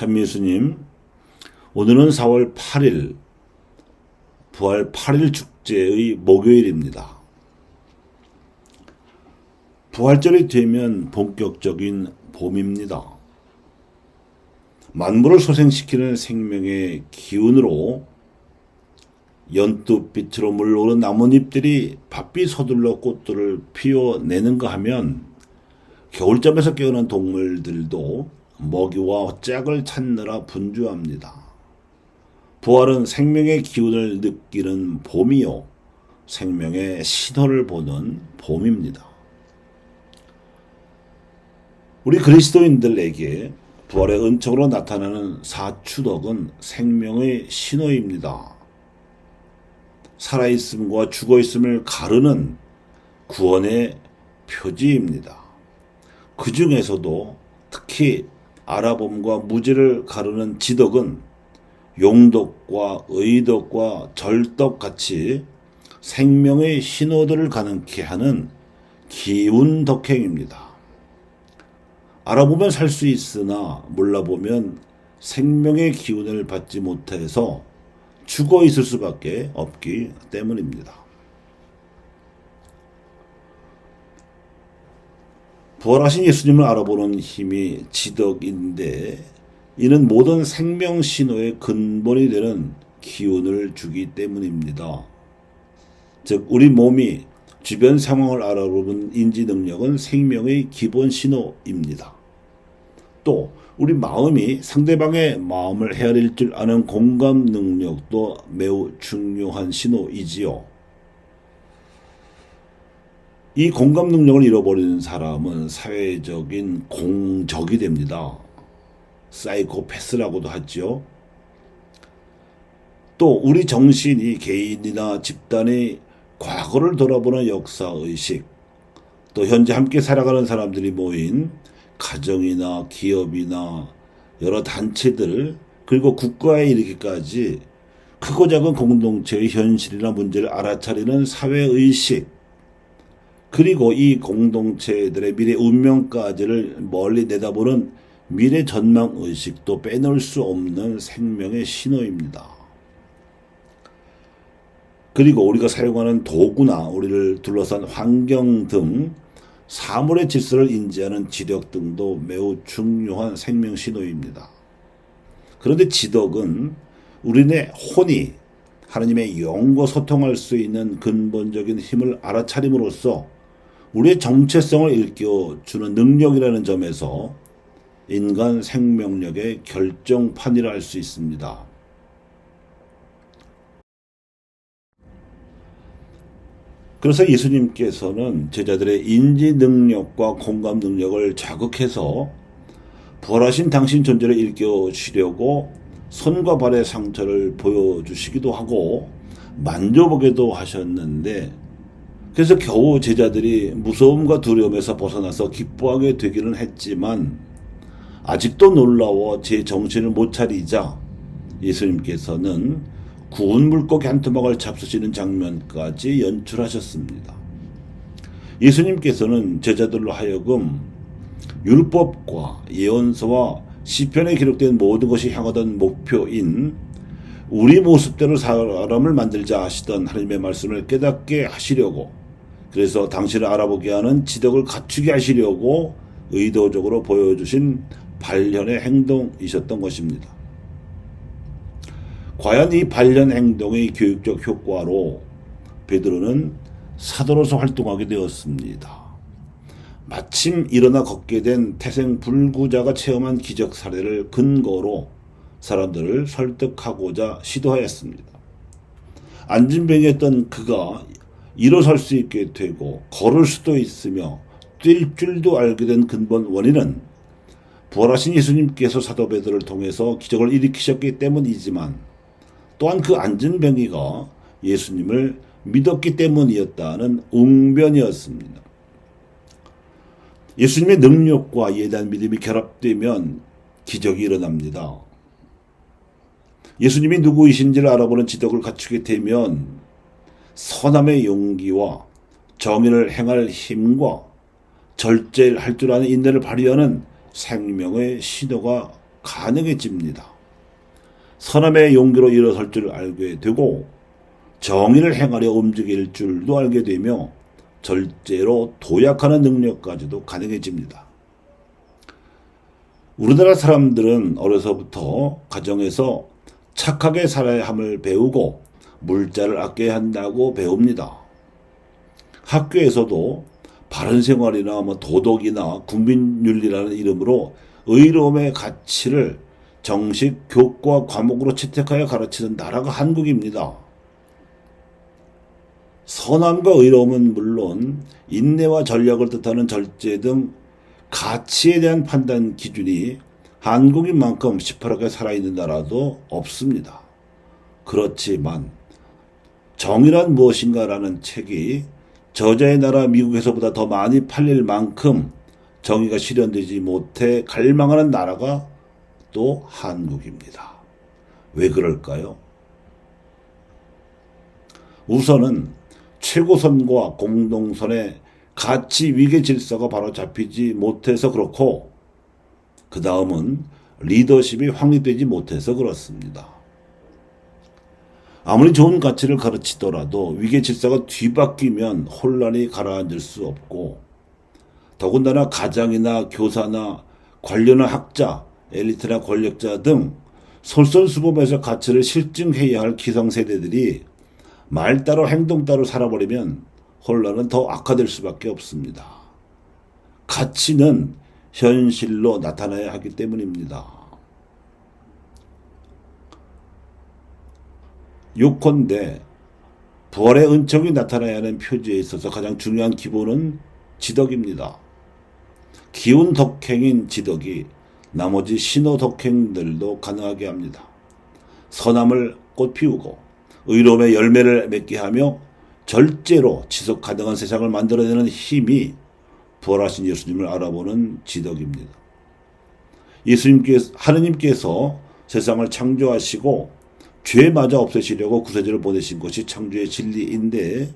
참예수님, 오늘은 4월 8일, 부활 8일 축제의 목요일입니다. 부활절이 되면 본격적인 봄입니다. 만물을 소생시키는 생명의 기운으로 연두빛으로 물러오른 나뭇잎들이 바삐 서둘러 꽃들을 피워내는가 하면 겨울잠에서 깨어난 동물들도 먹이와 짝을 찾느라 분주합니다. 부활은 생명의 기운을 느끼는 봄이요, 생명의 신호를 보는 봄입니다. 우리 그리스도인들에게 부활의 은총으로 나타나는 사추덕은 생명의 신호입니다. 살아있음과 죽어있음을 가르는 구원의 표지입니다. 그 중에서도 특히 알아봄과 무지를 가르는 지덕은 용덕과 의덕과 절덕같이 생명의 신호들을 가능케 하는 기운 덕행입니다. 알아보면 살 수 있으나 몰라보면 생명의 기운을 받지 못해서 죽어 있을 수밖에 없기 때문입니다. 부활하신 예수님을 알아보는 힘이 지덕인데, 이는 모든 생명 신호의 근본이 되는 기운을 주기 때문입니다. 즉, 우리 몸이 주변 상황을 알아보는 인지 능력은 생명의 기본 신호입니다. 또 우리 마음이 상대방의 마음을 헤아릴 줄 아는 공감 능력도 매우 중요한 신호이지요. 이 공감 능력을 잃어버리는 사람은 사회적인 공적이 됩니다. 사이코패스라고도 하죠. 또 우리 정신이 개인이나 집단의 과거를 돌아보는 역사의식, 또 현재 함께 살아가는 사람들이 모인 가정이나 기업이나 여러 단체들, 그리고 국가에 이르기까지 크고 작은 공동체의 현실이나 문제를 알아차리는 사회의식, 그리고 이 공동체들의 미래 운명까지를 멀리 내다보는 미래 전망의식도 빼놓을 수 없는 생명의 신호입니다. 그리고 우리가 사용하는 도구나 우리를 둘러싼 환경 등 사물의 질서를 인지하는 지력 등도 매우 중요한 생명 신호입니다. 그런데 지덕은 우리네 혼이 하나님의 영과 소통할 수 있는 근본적인 힘을 알아차림으로써 우리의 정체성을 일깨워주는 능력이라는 점에서 인간 생명력의 결정판이라 할 수 있습니다. 그래서 예수님께서는 제자들의 인지 능력과 공감 능력을 자극해서 부활하신 당신 존재를 일깨워주시려고 손과 발의 상처를 보여주시기도 하고 만져보기도 하셨는데, 그래서 겨우 제자들이 무서움과 두려움에서 벗어나서 기뻐하게 되기는 했지만 아직도 놀라워 제 정신을 못 차리자 예수님께서는 구운 물고기 한 토막을 잡수시는 장면까지 연출하셨습니다. 예수님께서는 제자들로 하여금 율법과 예언서와 시편에 기록된 모든 것이 향하던 목표인 우리 모습대로 사람을 만들자 하시던 하나님의 말씀을 깨닫게 하시려고, 그래서 당신을 알아보게 하는 지덕을 갖추게 하시려고 의도적으로 보여주신 발현의 행동이셨던 것입니다. 과연 이 발현 행동의 교육적 효과로 베드로는 사도로서 활동하게 되었습니다. 마침 일어나 걷게 된 태생불구자가 체험한 기적 사례를 근거로 사람들을 설득하고자 시도하였습니다. 안진병이었던 그가 일어설 수 있게 되고 걸을 수도 있으며 뛸 줄도 알게 된 근본 원인은 부활하신 예수님께서 사도 베드로를 통해서 기적을 일으키셨기 때문이지만, 또한 그 안진병이가 예수님을 믿었기 때문이었다는 웅변이었습니다. 예수님의 능력과 이에 대한 믿음이 결합되면 기적이 일어납니다. 예수님이 누구이신지를 알아보는 지덕을 갖추게 되면 선함의 용기와 정의를 행할 힘과 절제할 줄 아는 인내를 발휘하는 생명의 신호가 가능해집니다. 선함의 용기로 일어설 줄 알게 되고 정의를 행하려 움직일 줄도 알게 되며 절제로 도약하는 능력까지도 가능해집니다. 우리나라 사람들은 어려서부터 가정에서 착하게 살아야 함을 배우고 물자를 아껴야 한다고 배웁니다. 학교에서도 바른 생활이나 도덕이나 국민윤리라는 이름으로 의로움의 가치를 정식 교과 과목으로 채택하여 가르치는 나라가 한국입니다. 선함과 의로움은 물론 인내와 전략을 뜻하는 절제 등 가치에 대한 판단 기준이 한국인만큼 시퍼렇게 살아있는 나라도 없습니다. 그렇지만 정의란 무엇인가라는 책이 저자의 나라 미국에서보다 더 많이 팔릴 만큼 정의가 실현되지 못해 갈망하는 나라가 또 한국입니다. 왜 그럴까요? 우선은 최고선과 공동선의 가치 위계 질서가 바로 잡히지 못해서 그렇고, 그 다음은 리더십이 확립되지 못해서 그렇습니다. 아무리 좋은 가치를 가르치더라도 위계 질서가 뒤바뀌면 혼란이 가라앉을 수 없고, 더군다나 가장이나 교사나 관료나 학자, 엘리트나 권력자 등 솔선수범해서 가치를 실증해야 할 기성세대들이 말 따로 행동 따로 살아버리면 혼란은 더 악화될 수밖에 없습니다. 가치는 현실로 나타나야 하기 때문입니다. 요컨대 부활의 은총이 나타나야 하는 표지에 있어서 가장 중요한 기본은 지덕입니다. 기운 덕행인 지덕이 나머지 신호 덕행들도 가능하게 합니다. 선함을 꽃피우고 의로움의 열매를 맺게 하며 절제로 지속 가능한 세상을 만들어내는 힘이 부활하신 예수님을 알아보는 지덕입니다. 하느님께서 세상을 창조하시고 죄마저 없애시려고 구세주를 보내신 것이 창조의 진리인데,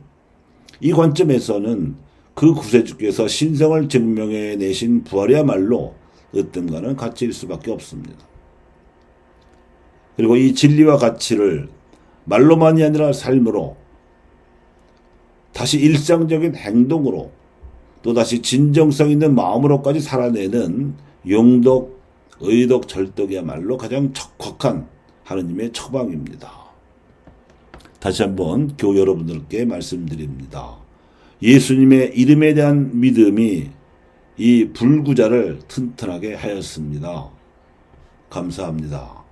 이 관점에서는 그 구세주께서 신성을 증명해 내신 부활이야말로 으뜸가는 가치일 수밖에 없습니다. 그리고 이 진리와 가치를 말로만이 아니라 삶으로, 다시 일상적인 행동으로, 또다시 진정성 있는 마음으로까지 살아내는 용덕, 의덕, 절덕이야말로 가장 척확한 하느님의 처방입니다. 다시 한번 교우 여러분들께 말씀드립니다. 예수님의 이름에 대한 믿음이 이 불구자를 튼튼하게 하였습니다. 감사합니다.